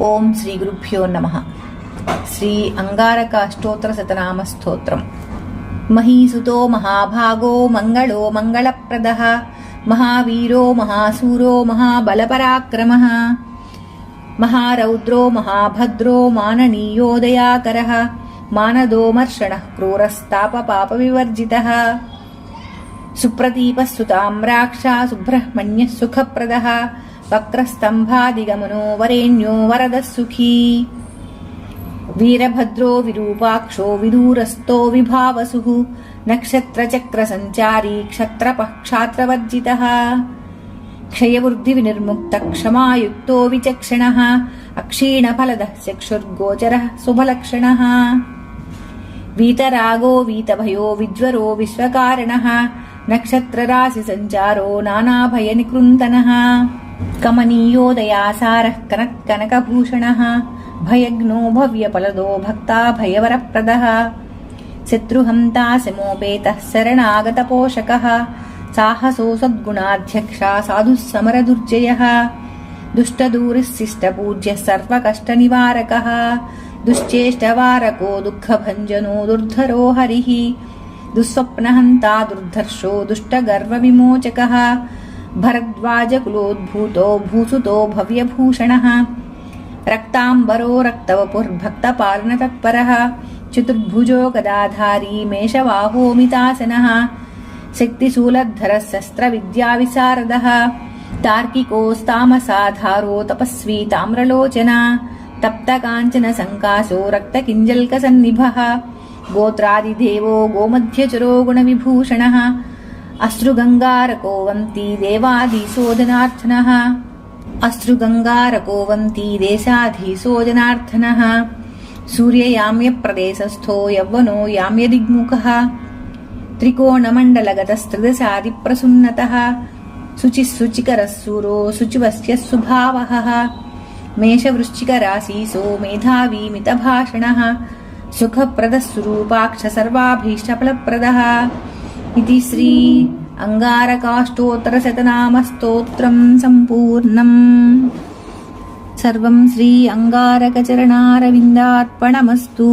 ఓం శ్రీ గురుభ్యో నమః. శ్రీ అంగారక అష్టోత్తర శతనామ స్తోత్రం. మహీసుతో మహాభాగో మంగళో మంగళప్రదః మహావీరో మహాసూరో మహాబలపరాక్రమః మహారౌద్రో మహాభద్రో మాననీయో దయాకరః మానదోమర్షణః క్రూరస్తాపపాపవివర్జితః సుప్రతీపస్సుతామ్రాక్షా సుబ్రహ్మణ్యః సుఖప్రదః వక్రస్తంభాదిగమనో వరేణ్యో వరదః సుఖీ వీరభద్రో విరూపాక్షో విదూరస్థో విభావసుః నక్షత్రచక్రసంచారీ క్షత్రపక్షాత్రవర్జితః క్షయవృద్ధివినిర్ముక్తః క్షమాయుక్తో విచక్షణः అక్షీణఫలదః చక్షుర్గోచరः శుభలక్షణः వీతరాగో వీతభయో విజ్వరో విశ్వకారణः నక్షత్రరాశిసంచారో నానాభయనికృంతనः కమనీయోదయాసారः కనకభూషణः భయజ్ఞో భవ్యఫలదో భక్తాభయవరప్రదः శత్రుహంతా సమోపేతः శరణాగతపోషకः సాహసో సద్గుణాధ్యక్షా సాధుః సమరదుర్జయः దుష్టదూరిశిష్టపూజ్యः సర్వకష్టనివారకः దుశ్చేష్టవారకో దుఃఖభంజనో దుర్ధరో హరిః దుస్వప్నహంతా దుర్ధర్షో దుష్టగర్వవిమోచకः భరద్వాజకులోద్భూతో భూసుతో భవ్యభూషణः రక్తాంబరో రక్తవపుర్భక్తపాలనతత్పరः చతుర్భుజో గదాధారీ మేషవాహోమితాసనः శక్తిశూలధరः శస్త్రవిద్యావిశారదः తార్కికోస్తామసాధారో తపస్వీ తామ్రలోచన తప్తకాంచన సంకాశో రక్తకింజల్కసన్నిభः గోత్రాదిదేవో గోమధ్యచరో గుణవిభూషణः అశ్రుగంగారకో వంతి దేవాధీశోధనార్థనः అశ్రుగంగారకో వంతి దేశాధీశోధనార్థనः సూర్యయామ్యప్రదేశస్థో యవ్వనో యామ్యదిగ్ముఖः త్రికోణమండలగతస్త్రిదశాదిప్రసున్నతः శుచిః శూరో శుచివస్య సుభావః మేషవృశ్చికరాశీసో మేధావీ మితభాషణः సుఖప్రదः సురూపాక్ష సర్వాభీష్టఫలప్రదः इति श्री अंगारकाष्टोत्तरशतनामस्तोत्रं सम्पूर्णम्. सर्वं श्री अंगारकचरणारविन्दार्पणमस्तु.